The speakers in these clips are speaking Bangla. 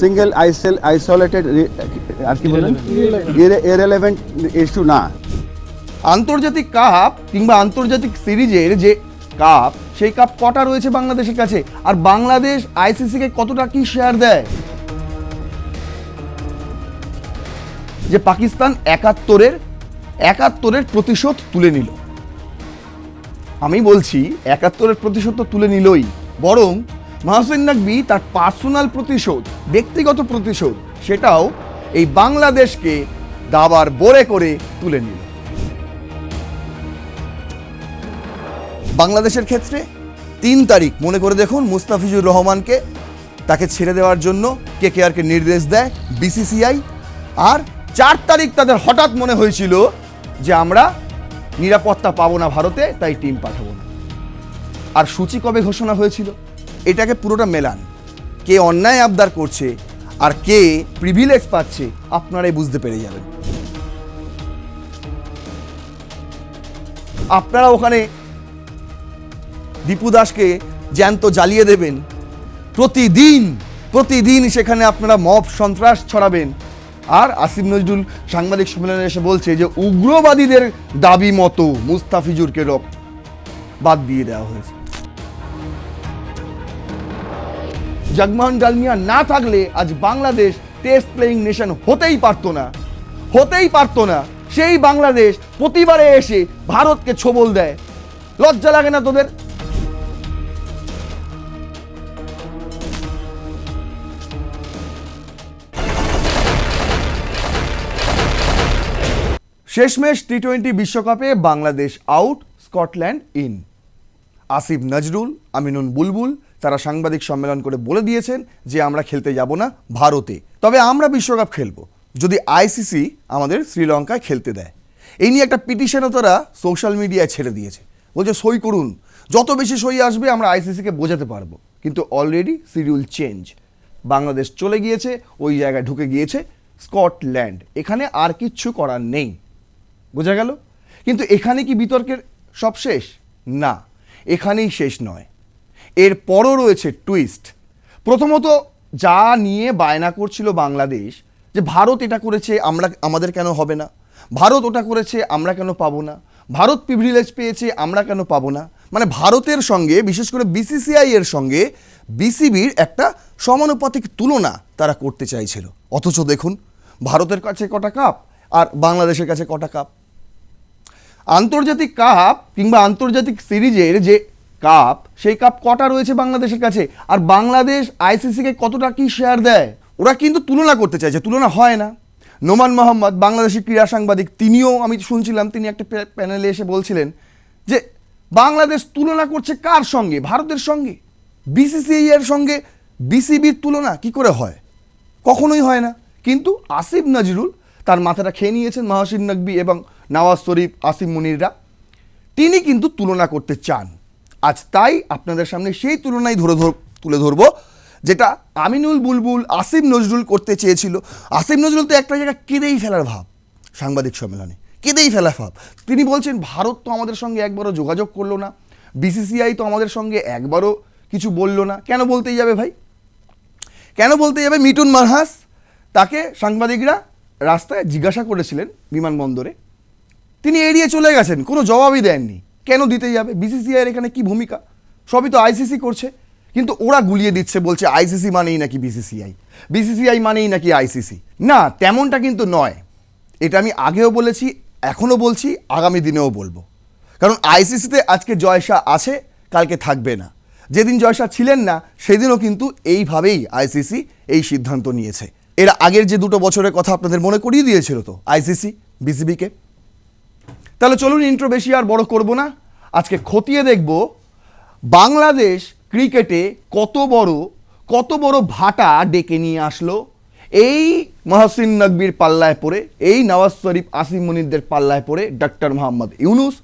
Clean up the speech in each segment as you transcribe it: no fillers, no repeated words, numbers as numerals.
সিঙ্গেল আইসোলেটেড আর কি বলেন ইররেলেভেন্ট ইস্যু না। আন্তর্জাতিক কাপ কিংবা আন্তর্জাতিক সিরিজের যে কাপ, সেই কাপ কটা রয়েছে বাংলাদেশের কাছে, আর বাংলাদেশ আইসিসিকে কতটা কি শেয়ার দেয়? যে পাকিস্তান একাত্তরের প্রতিশোধ তুলে নিল। আমি বলছি 71-এর প্রতিশোধ তো তুলে নিলই, বরং মাহসিন নকভী তার পার্সোনাল প্রতিশোধ, ব্যক্তিগত প্রতিশোধ, সেটাও এই বাংলাদেশকে দাবার বোরে করে তুলে নিল। বাংলাদেশের ক্ষেত্রে 3 তারিখ মনে করে দেখুন, মুস্তাফিজুর রহমানকে তাকে ছেড়ে দেওয়ার জন্য কেকেআরকে নির্দেশ দেয় বিসিসিআই। আর 4 তারিখ তাদের হঠাৎ মনে হয়েছিল যে আমরা নিরাপত্তা পাবো না ভারতে, তাই টিম পাঠাবো না। আর সূচি কবে ঘোষণা হয়েছিল? এটাকে পুরোটা মেলান, কে অন্যায় আবদার করছে আর কে প্রিভিলেজ পাচ্ছে আপনারাই বুঝতে পেরে যাবেন। আপনারা ওখানে দীপু দাসকে জ্যান্ত জ্বালিয়ে দেবেন, প্রতিদিন সেখানে আপনারা মব সন্ত্রাস ছড়াবেন। আর আসিফ নজরুল সাংবাদিক সম্মেলনে এসে বলছে যে উগ্রবাদীদের দাবি মতো মুস্তাফিজুরকে বাদ দিয়ে দেওয়া হয়েছে। জগমোহন ডালমিয়া না থাকলে আজ বাংলাদেশ টেস্ট প্লেয়িং নেশন হতেই পারতো না। সেই বাংলাদেশ প্রতিবারে এসে ভারতকে ছোবল দেয়। লজ্জা লাগে না তোদের? শেষমেশ টি-20 বিশ্বকাপে Bangladesh out, Scotland in. Asif Nazrul, Aminul Bulbul তারা সাংবাদিক সম্মেলন করে বলে দিয়েছেন যে আমরা খেলতে যাব না ভারতে, তবে আমরা বিশ্বকাপ খেলব যদি আইসিসি আমাদের শ্রীলঙ্কায় খেলতে দেয়। এই নিয়ে একটা পিটিশনও তারা সোশ্যাল মিডিয়ায় ছেড়ে দিয়েছে, বলছে সই করুন, যত বেশি সই আসবে আমরা আইসিসিকে বোঝাতে পারবো। কিন্তু অলরেডি শিডিউল চেঞ্জ, বাংলাদেশ চলে গিয়েছে, ওই জায়গায় ঢুকে গিয়েছে স্কটল্যান্ড। এখানে আর কিচ্ছু করার নেই, বোঝা গেল? কিন্তু এখানে কি বিতর্কের সব শেষ? না, এখানেই শেষ নয়, এর পরও রয়েছে টুইস্ট। প্রথমত যা নিয়ে বায়না করছিল বাংলাদেশ, যে ভারত এটা করেছে আমাদের কেন হবে না, ভারত ওটা করেছে আমরা কেন পাবো না, ভারত প্রিভিলেজ পেয়েছে আমরা কেন পাবো না, মানে ভারতের সঙ্গে বিশেষ করে বিসিসিআই এর সঙ্গে বিসিবির একটা সমানুপাতিক তুলনা তারা করতে চাইছিল। অথচ দেখুন ভারতের কাছে কটা কাপ আর বাংলাদেশের কাছে কটা কাপ। আন্তর্জাতিক কাপ কিংবা আন্তর্জাতিক সিরিজের যে কাপ, সেই কাপ কটা রয়েছে বাংলাদেশের কাছে, আর বাংলাদেশ আইসিসিকে কতটা কি শেয়ার দেয়? ওরা কিন্তু তুলনা করতে চাইছে, তুলনা হয় না। নোমান মোহাম্মদ বাংলাদেশি ক্রীড়া সাংবাদিক, তিনিও আমি শুনছিলাম তিনি একটা প্যানেলে এসে বলছিলেন যে বাংলাদেশ তুলনা করছে কার সঙ্গে? ভারতের সঙ্গে। বিসিসিআই এর সঙ্গে বিসিবির তুলনা কি করে হয়? কখনোই হয় না। কিন্তু আসিফ নজরুল তার মাথাটা খেয়ে নিয়েছেন মাহসিন নকভী এবং নওয়াজ শরীফ, আসিম মুনিররা, তিনি কিন্তু তুলনা করতে চান। আজ তাই আপনাদের সামনে সেই তুলনাই তুলে ধরবো যেটা আমিনুল বুলবুল, আসিফ নজরুল করতে চেয়েছিল। আসিফ নজরুল তো একটা জায়গায় কেঁদেই ফেলার ভাব, সাংবাদিক সম্মেলনে কেঁদেই ফেলার ভাব। তিনি বলছেন ভারত তো আমাদের সঙ্গে একবারও যোগাযোগ করলো না, বিসিসিআই তো আমাদের সঙ্গে একবারও কিছু বললো না। কেন বলতেই যাবে ভাই, কেন বলতে যাবে? মিটুন মানহাস, তাকে সাংবাদিকরা রাস্তায় জিজ্ঞাসা করেছিলেন বিমানবন্দরে, তিনি এড়িয়ে চলে গেছেন, কোনো জবাবই দেননি। কেন দিতে যাবে? বিসিসিআই এর এখানে কি ভূমিকা? সবই তো আইসিসি করছে। কিন্তু ওরা গুলিয়ে দিচ্ছে, বলছে আইসিসি মানেই নাকি বিসিসিআই, বিসিসিআই মানেই নাকি আইসিসি। না, তেমনটা কিন্তু নয়। এটা আমি আগেও বলেছি, এখনও বলছি, আগামী দিনেও বলবো। কারণ আইসিসিতে আজকে জয়শাহ আছে, কালকে থাকবে না। যেদিন জয়শাহ ছিলেন না সেদিনও কিন্তু এইভাবেই আইসিসি এই সিদ্ধান্ত নিয়েছে। এর আগের যে 2 বছরের কথা আপনাদের মনে করিয়ে দিয়েছিল তো আইসিসি বিসিবিকে। তাহলে চলুন ইন্ট্রো বেশি আর বড় করব না, আজকে খতিয়ে দেখব বাংলাদেশ ক্রিকেটে কত বড় ভাটা ডেকে নিয়ে আসলো এই মাহসিন নকভীর পাল্লায় পড়ে, এই নওয়াজ শরীফ, আসিম মুনিরদের পাল্লায় পড়ে ডক্টর মোহাম্মদ ইউনুস,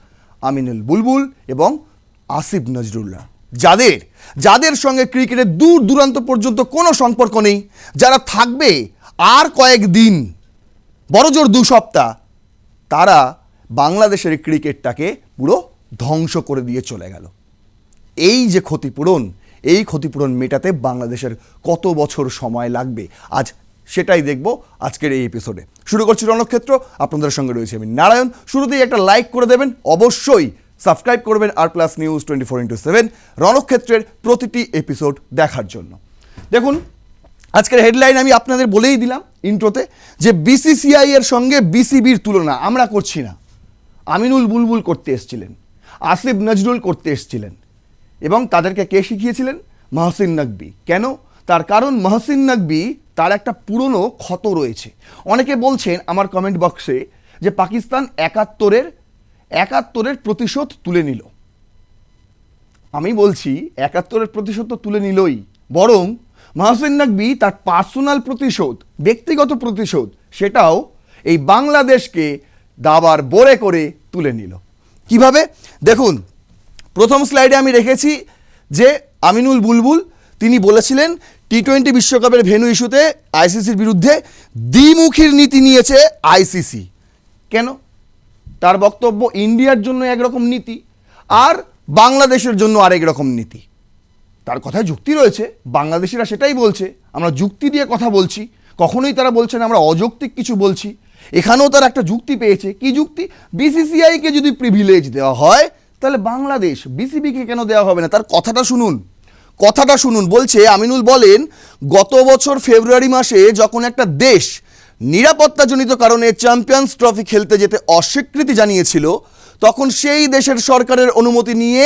আমিনুল বুলবুল এবং আসিফ নজরুল্লাহ, যাদের সঙ্গে ক্রিকেটের দূর দূরান্ত পর্যন্ত কোনো সম্পর্ক নেই, যারা থাকবে আর কয়েকদিন, বড়জোর 2 সপ্তাহ, তারা বাংলাদেশের ক্রিকেটটাকে পুরো ধ্বংস করে দিয়ে চলে গেল। এই যে ক্ষতিপূরণ, এই ক্ষতিপূরণ মেটাতে বাংলাদেশের কত বছর সময় লাগবে, আজ সেটাই দেখব আজকের এই এপিসোডে। শুরু করছি রণক্ষেত্র, আপনাদের সঙ্গে রয়েছে আমি নারায়ণ। শুরুতেই একটা লাইক করে দেবেন, অবশ্যই সাবস্ক্রাইব করবেন আর+ নিউজ 24x7 রণক্ষেত্রের প্রতিটি এপিসোড দেখার জন্য। দেখুন, আজকের হেডলাইন আমি আপনাদের বলেই দিলাম ইন্ট্রোতে, যে বিসিসিআই এর সঙ্গে বিসিবির তুলনা আমরা করছি না। আমিনুল বুলবুল করতে এসেছিলেন, আসিফ নজরুল করতে এসেছিলেন, এবং তাদেরকে কে শিখিয়েছিলেন? মহসিন নকভি। কেন? তার কারণ মহসিন নকভি তার একটা পুরনো ক্ষত রয়েছে। অনেকে বলছেন আমার কমেন্ট বক্সে যে পাকিস্তান ৭১-এর প্রতিশোধ তুলে নিল। আমি বলছি ৭১-এর প্রতিশোধ তো তুলে নিলই, বরং মহসিন নকভি তার পার্সোনাল প্রতিশোধ, ব্যক্তিগত প্রতিশোধ, সেটাও এই বাংলাদেশকে দাবার বোরে করে তুলে নিল। কিভাবে? দেখুন, প্রথম স্লাইডে আমি রেখেছি যে আমিনুল বুলবুল তিনি বলেছিলেন টি-20 বিশ্বকাপের ভেন্যু ইস্যুতে আইসিসির বিরুদ্ধে দ্বিমুখী নীতি নিয়েছে আইসিসি। কেন? তার বক্তব্য ইন্ডিয়ার জন্য একরকম নীতি আর বাংলাদেশের জন্য আরেক রকম নীতি। তার কথায় যুক্তি রয়েছে, বাংলাদেশিরা সেটাই বলছে, আমরা যুক্তি দিয়ে কথা বলছি, কখনোই তারা বলছেন আমরা অযৌক্তিক কিছু বলছি। এখানেও তারা একটা যুক্তি পেয়েছে। কি যুক্তি? বিসিসিআইকে যদি প্রিভিলেজ দেওয়া হয় তাহলে বাংলাদেশ বিসিবিকে কেন দেওয়া হবে না? তার কথাটা শুনুন। বলছে, আমিনুল বলেন, গত বছর ফেব্রুয়ারি মাসে যখন একটা দেশ নিরাপত্তাজনিত কারণে চ্যাম্পিয়ন্স ট্রফি খেলতে যেতে অস্বীকৃতি জানিয়েছিল, তখন সেই দেশের সরকারের অনুমতি নিয়ে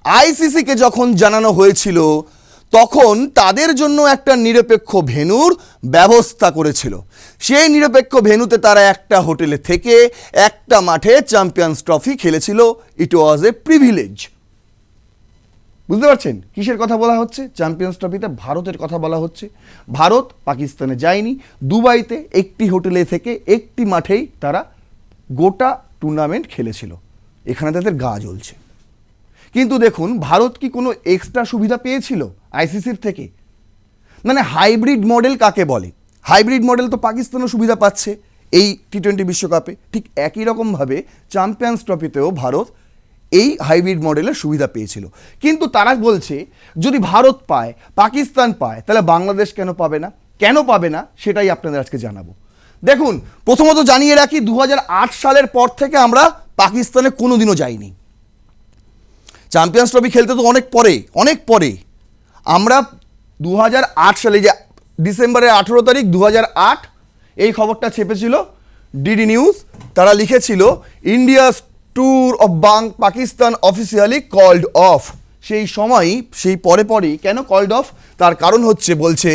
আইসিসিকে যখন জানানো হয়েছিল, তখন তাদের জন্য একটা নিরপেক্ষ ভেন্যুর ব্যবস্থা করেছিল। সেই নিরপেক্ষ ভেন্যুতে তারা একটা হোটেলে থেকে একটা মাঠে চ্যাম্পিয়ন্স ট্রফি খেলেছিল। ইট ওয়াজ এ প্রিভিলেজ। বুঝতে পারছেন কিসের কথা বলা হচ্ছে? চ্যাম্পিয়ন্স ট্রফিতে ভারতের কথা বলা হচ্ছে। ভারত পাকিস্তানে যায়নি, দুবাইতে একটি হোটেলে থেকে একটি মাঠেই তারা গোটা টুর্নামেন্ট খেলেছিল। এখানে তাদের গা জ্বলছে। কিন্তু দেখুন, ভারত কি কোনো এক্সট্রা সুবিধা পেয়েছিল আইসিসির থেকে? মানে হাইব্রিড মডেল কাকে বলে? হাইব্রিড মডেল তো পাকিস্তানও সুবিধা পাচ্ছে এই টি-20 বিশ্বকাপে, ঠিক একই রকমভাবে চ্যাম্পিয়ন্স ট্রফিতেও ভারত এই হাইব্রিড মডেলের সুবিধা পেয়েছিল। কিন্তু তারা বলছে যদি ভারত পায়, পাকিস্তান পায়, তাহলে বাংলাদেশ কেন পাবে না? কেন পাবে না সেটাই আপনাদের আজকে জানাবো। দেখুন, প্রথমত জানিয়ে রাখি, 2008 সালের পর থেকে আমরা পাকিস্তানে কোনোদিনও যাইনি। চ্যাম্পিয়ন্স ট্রফি খেলতে তো অনেক পরে আমরা 2008 সালে, যে ডিসেম্বরের 18 তারিখ 2008, এই খবরটা ছেপেছিল ডিডি নিউজ। তারা লিখেছিল India's tour of Pakistan officially called off. সেই সময়ই, সেই পরেই কেন কল্ড অফ? তার কারণ হচ্ছে, বলছে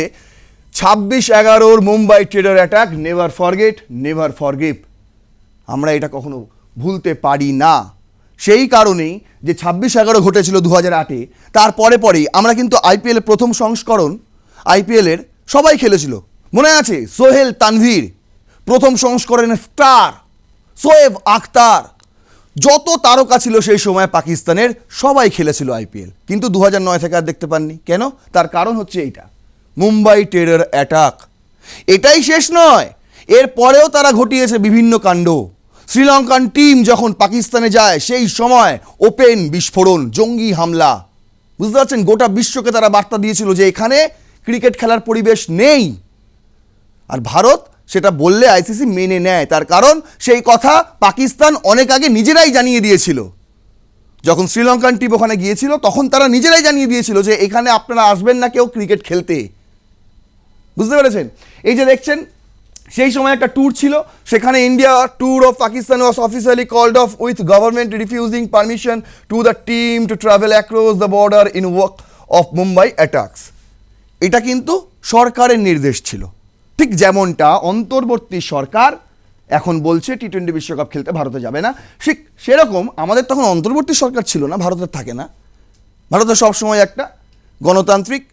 26/11 Mumbai terror attack, never forget never forgive. আমরা এটা কখনো ভুলতে পারি না। সেই কারণেই যে 26/11 ঘটেছিল 2008-এ, তার পরেই আমরা কিন্তু আইপিএলের প্রথম সংস্করণ, আইপিএলের সবাই খেলেছিল, মনে আছে? সোহেল তানভীর, প্রথম সংস্করণের স্টার শোয়েব আখতার, যত তারকা ছিল সেই সময় পাকিস্তানের, সবাই খেলেছিল আইপিএল। কিন্তু 2009 থেকে আর দেখতে পাননি। কেন? তার কারণ হচ্ছে এইটা, মুম্বাই টেরর অ্যাটাক। এটাই শেষ নয়, এর পরেও তারা ঘটিয়েছে বিভিন্ন কাণ্ড। শ্রীলঙ্কান টিম যখন পাকিস্তানে যায়, সেই সময় ওপেন বিস্ফোরণ, জঙ্গি হামলা। বুঝতে পারছেন? গোটা বিশ্বকে তারা বার্তা দিয়েছিল যে এখানে ক্রিকেট খেলার পরিবেশ নেই। আর ভারত সেটা বললে আইসিসি মেনে নেয়। তার কারণ সেই কথা পাকিস্তান অনেক আগে নিজেরাই জানিয়ে দিয়েছিল। যখন শ্রীলঙ্কান টিম ওখানে গিয়েছিল, তখন তারা নিজেরাই জানিয়ে দিয়েছিল যে এখানে আপনারা আসবেন না কেউ ক্রিকেট খেলতে। বুঝতে পেরেছেন? এই যে দেখছেন, সেই সময় একটা ট্যুর ছিল, সেখানে India tour of Pakistan was officially called off with government refusing permission to the team to travel across the border in wake of Mumbai attacks. এটা কিন্তু সরকারের নির্দেশ ছিল। ঠিক যেমনটা অন্তর্বর্তী সরকার এখন বলছে টি-20 বিশ্বকাপ খেলতে ভারতে যাবে না, ঠিক সেরকম আমাদের তখন অন্তর্বর্তী সরকার ছিল না, ভারতের থাকে না। ভারতের সবসময় একটা গণতান্ত্রিক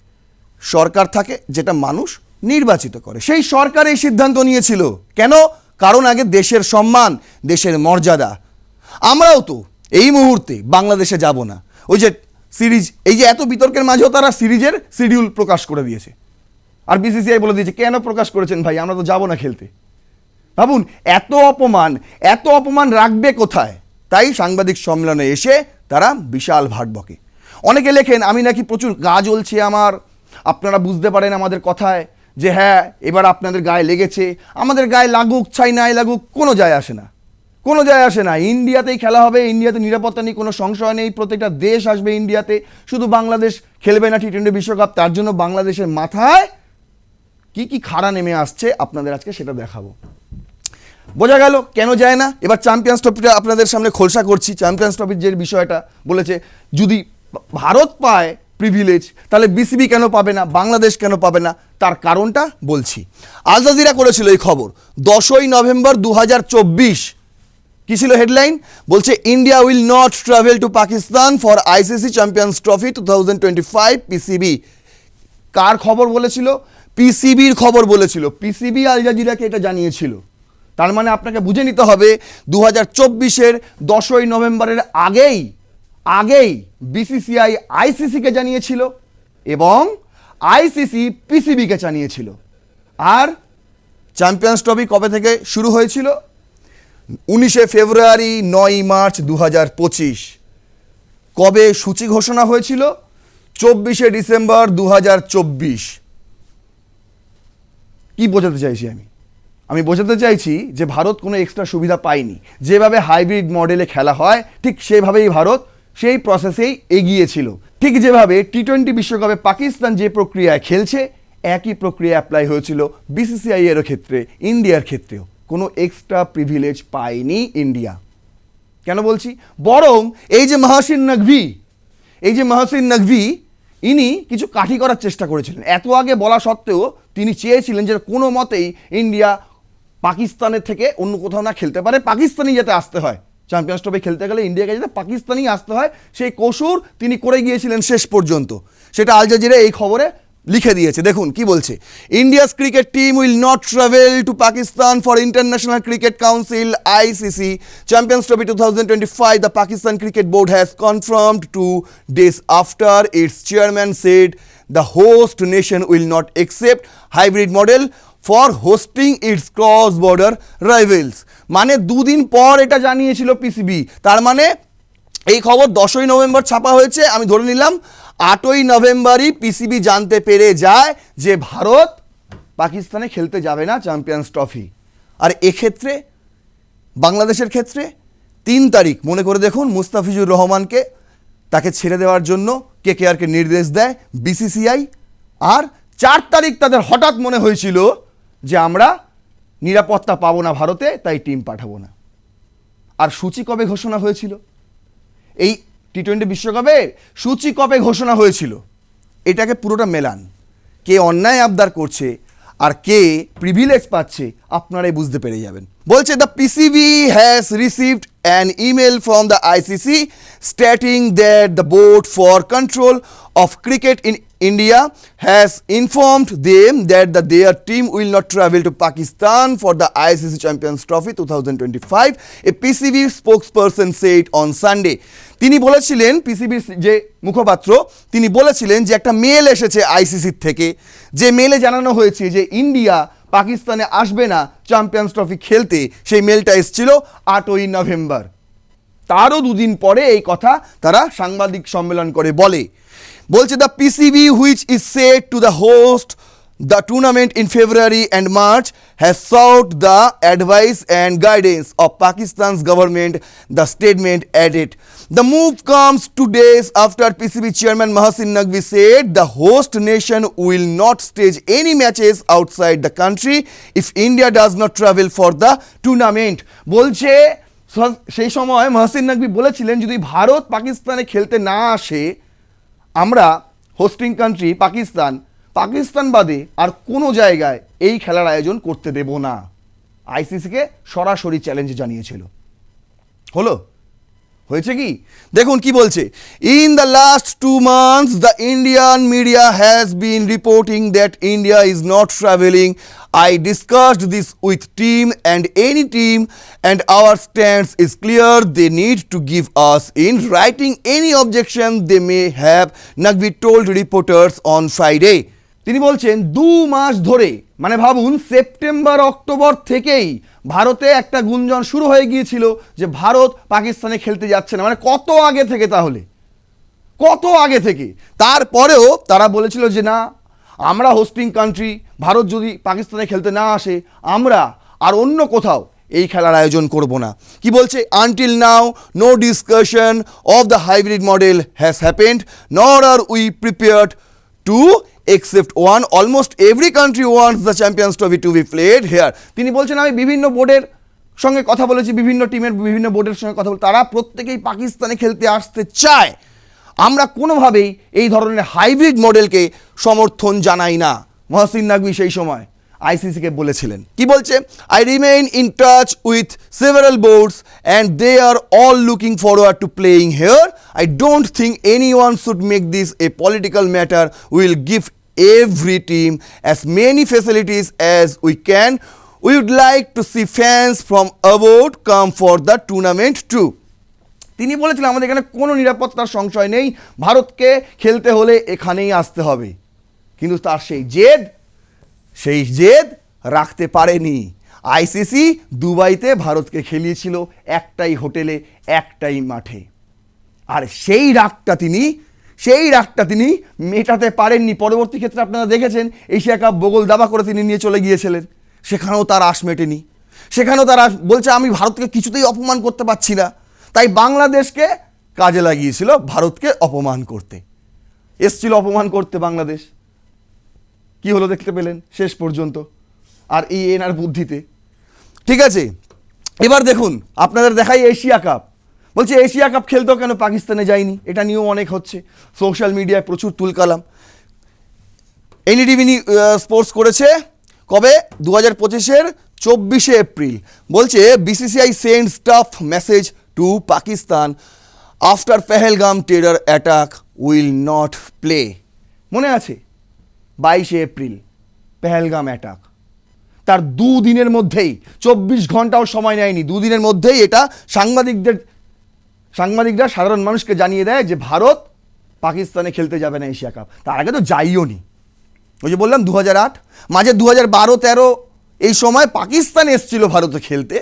সরকার থাকে, যেটা মানুষ নির্বাচিত করে। সেই সরকার এই সিদ্ধান্ত নিয়েছিল। কেন? কারণ আগে দেশের সম্মান, দেশের মর্যাদা। আমরাও তো এই মুহূর্তে বাংলাদেশে যাব না। ওই যে সিরিজ, এই যে এত বিতর্কের মাঝেও তারা সিরিজের শিডিউল প্রকাশ করে দিয়েছে। আর বিসিসিআই বলে দিয়েছে, কেন প্রকাশ করেছেন ভাই, আমরা তো যাব না খেলতে। ভাবুন, এত অপমান রাখবে কোথায়? তাই সাংবাদিক সম্মেলনে এসে তারা বিশাল ভাট বকে। অনেকে লেখেন আমি নাকি প্রচুর গা জ্বলছে আমার, আপনারা বুঝতে পারেন আমাদের কথায় যে হ্যাঁ এবার আপনাদের গায়ে লেগেছে। আমাদের গায়ে লাগুক চাই নাই লাগুক কোনো যায় আসে না, কোনো যায় আসে না। ইন্ডিয়াতেই খেলা হবে, ইন্ডিয়াতে নিরাপত্তা নিয়ে কোনো সংশয় নেই, প্রত্যেকটা দেশ আসবে ইন্ডিয়াতে, শুধু বাংলাদেশ খেলবে না টি-20 বিশ্বকাপ। তার জন্য বাংলাদেশের মাথায় কি কি খাড়া নেমে আসছে আপনাদের আজকে সেটা দেখাবো। বোঝা গেল কেন যায় না। এবার চ্যাম্পিয়ন্স ট্রফিটা আপনাদের সামনে খোলসা করছি। চ্যাম্পিয়ন্স ট্রফির যে বিষয়টা বলেছে, যদি ভারত পায় প্রিভিলেজ তাহলে বিসিবি কেন পাবে না, বাংলাদেশ কেন পাবে না, তার কারণটা বলছি। আল জাজিরা করেছিল এই খবর 10ই নভেম্বর 2024। কি ছিল হেডলাইন? বলছে India will not travel to Pakistan for ICC Champions Trophy 2025 PCB. কার খবর বলেছিল? পিসিবির খবর বলেছিল। পিসিবি আল জাজিরাকে এটা জানিয়েছিল। তার মানে আপনাকে বুঝে নিতে হবে 2024-এর 10ই নভেম্বরের আগেই বিসিসিআই আইসিসিকে জানিয়েছিল এবং আইসিসি পিসিবিকে জানিয়েছিল। আর চ্যাম্পিয়ন্স ট্রফি কবে থেকে শুরু হয়েছিল? 19শে ফেব্রুয়ারি, 9ই মার্চ 2025। কবে সূচি ঘোষণা হয়েছিল? 24শে ডিসেম্বর 2024। কি বোঝাতে চাইছি আমি বোঝাতে চাইছি যে ভারত কোনো এক্সট্রা সুবিধা পায়নি। যেভাবে হাইব্রিড মডেলে খেলা হয় ঠিক সেভাবেই ভারত সেই প্রসেসেই এগিয়েছিল। ঠিক যেভাবে টি-20 বিশ্বকাপে পাকিস্তান যে প্রক্রিয়ায় খেলছে একই প্রক্রিয়া অ্যাপ্লাই হয়েছিল বিসিসিআই এর ক্ষেত্রে, ইন্ডিয়ার ক্ষেত্রেও। কোনো এক্সট্রা প্রিভিলেজ পায়নি ইন্ডিয়া। কেন বলছি? বরং এই যে মহসিন নকভি ইনি কিছু কাঠি করার চেষ্টা করেছিলেন। এত আগে বলা সত্ত্বেও তিনি চেয়েছিলেন যে কোনো মতেই ইন্ডিয়া পাকিস্তানের থেকে অন্য কোথাও না খেলতে পারে, পাকিস্তানই যাতে আসতে হয়। চ্যাম্পিয়ন্স ট্রফি খেলতে গেলে ইন্ডিয়াকে যাতে পাকিস্তানই আসতে হয়, সেই কসুর তিনি করে গিয়েছিলেন শেষ পর্যন্ত। সেটা আল জাজিরা এই খবরে লিখে দিয়েছে। দেখুন কি বলছে। India's cricket team will not travel to Pakistan for international cricket council ICC Champions Trophy 2025. The Pakistan Cricket Board has confirmed 2 days after its chairman said the host nation will not accept hybrid model for hosting its cross-border rivals. মানে দুদিন পর এটা জানিয়েছিল পিসিবি। তার মানে এই খবর 10ই নভেম্বর ছাপা হয়েছে। আমি ধরে নিলাম 8ই নভেম্বরই পিসিবি জানতে পেরে যায় যে ভারত পাকিস্তানে খেলতে যাবে না চ্যাম্পিয়ন্স ট্রফি। আর এক্ষেত্রে বাংলাদেশের ক্ষেত্রে 3 তারিখ মনে করে দেখুন, মুস্তাফিজুর রহমানকে তাকে ছেড়ে দেওয়ার জন্য কেকেআরকে নির্দেশ দেয় বিসিসিআই। আর 4 তারিখ তাদের হঠাৎ মনে হয়েছিল যে আমরা নিরাপত্তা পাবো না ভারতে, তাই টিম পাঠাবো না। আর সূচি কবে ঘোষণা হয়েছিল? এই টি-20 বিশ্বকাপে সূচি কবে ঘোষণা হয়েছিল? এটাকে পুরোটা মেলান। কে অন্যায় আবদার করছে আর কে প্রিভিলেজ পাচ্ছে আপনারাই বুঝতে পেরে যাবেন। বলছে the PCB has received an email from the ICC stating that the board for control of cricket in India has informed them that their team will not travel to Pakistan for the ICC Champions Trophy 2025, a PCB spokesperson said on Sunday. তিনি বলেছিলেন, পিসিবির যে মুখপাত্র তিনি বলেছিলেন যে একটা মেল এসেছে আইসিসির থেকে, যে মেলে জানানো হয়েছে যে ইন্ডিয়া পাকিস্তানে আসবে না চ্যাম্পিয়ন্স ট্রফি খেলতে। সেই মেলটা এসেছিল 8ই নভেম্বর। তারও দুদিন পরে এই কথা তারা সাংবাদিক সম্মেলন করে বলছে the PCB which is set to the host the tournament in February and March has sought the advice and guidance of Pakistan's government, the statement added. The move comes 2 days after PCB chairman Mohsin Naqvi said the host nation will not stage any matches outside the country if India does not travel for the tournament. বলছে সেই সময় মহসিন নকভি বলেছিলেন যদি ভারত পাকিস্তানে খেলতে না আসে আমরা হোস্টিং কান্ট্রি পাকিস্তান বাদে আর কোনো জায়গায় এই খেলার আয়োজন করতে দেব না। আইসিসিকে সরাসরি চ্যালেঞ্জ জানিয়েছিল। হয়েছে কি দেখুন কি বলছে। In the last 2 months the Indian media has been reporting that India is not travelling. I discussed this with team and any team and our stance is clear. They need to give us in writing any objection they may have, Naqvi told reporters on Friday. তিনি বলছেন 2 মাস ধরে, মানে ভাবুন সেপ্টেম্বর অক্টোবর থেকেই ভারতে একটা গুঞ্জন শুরু হয়ে গিয়েছিল যে ভারত পাকিস্তানে খেলতে যাচ্ছে না। মানে কত আগে থেকে, তাহলে কত আগে থেকে। তারপরেও তারা বলেছিল যে না, আমরা হোস্টিং কান্ট্রি, ভারত যদি পাকিস্তানে খেলতে না আসে আমরা আর অন্য কোথাও এই খেলার আয়োজন করব না। কি বলছে? Until now no discussion of the hybrid model has happened nor are we prepared to except one. Almost every country wants the Champions Trophy to be played here. তিনি বলছেন আমি বিভিন্ন বোর্ডের সঙ্গে কথা বলেছি, বিভিন্ন টিমের বিভিন্ন বোর্ডের সঙ্গে কথা বলে, তারা প্রত্যেকেই পাকিস্তানে খেলতে আসতে চায়। আমরা কোনোভাবেই এই ধরনের হাইব্রিড মডেলকে সমর্থন জানাই না। মহসিন নাকভি সেই সময় আইসিসিকে বলেছিলেন। কি বলছে? I remain in touch with several boards and they are all looking forward to playing here. I don't think any one should make this a political matter. Will give every team as many facilities as we can. We would like to see fans from abroad come for the tournament too. তিনি বলেছিলেন আমাদের এখানে কোনো নিরাপত্তার সংশয় নেই, ভারতকে খেলতে হলে এখানেই আসতে হবে। কিন্তু তার সেই জেদ রাখতে পারেনি। আইসিসি দুবাইতে ভারতকে খেলিয়েছিল একটাই হোটেলে, একটাই মাঠে, আর সেই রাগটা তিনি মেটাতে পারেননি। পরবর্তী ক্ষেত্রে আপনারা দেখেছেন এশিয়া কাপ বগল দাবা করে তিনি নিয়ে চলে গিয়েছিলেন, সেখানেও তার আশ মেটেনি। সেখানেও তারা বলছে আমি ভারতকে কিছুতেই অপমান করতে পারছি না, তাই বাংলাদেশকে কাজে লাগিয়েছিল ভারতকে অপমান করতে। এসছিল অপমান করতে বাংলাদেশ, কি হলো দেখতে পেলেন শেষ পর্যন্ত, আর এই এনার বুদ্ধিতে। ঠিক আছে, এবার দেখুন আপনাদের দেখাই এশিয়া কাপ। বলছে এশিয়া কাপ খেলতেও কেন পাকিস্তানে যায়নি, এটা নিয়েও অনেক হচ্ছে, সোশ্যাল মিডিয়ায় প্রচুর তুলকালাম। এনডিটিভি স্পোর্টস করেছে কবে? 2025-এর 24শে এপ্রিল। বলছে BCCI sends tough message to Pakistan after Pahalgam terror attack, will not play. মনে আছে 22শে এপ্রিল পেহেলগাম অ্যাটাক, তার দুদিনের মধ্যেই, 24 ঘন্টাও সময় নেয়নি, দুদিনের মধ্যেই এটা সাংবাদিকরা সাধারণ মানুষকে জানিয়ে দেয় যে ভারত পাকিস্তানে খেলতে যাবে না এশিয়া কাপ। তার আগে তো যাইও নি, ওই যে বললাম 2008, মাঝে 2012-13 এই সময় পাকিস্তান এসছিল ভারতে খেলতে,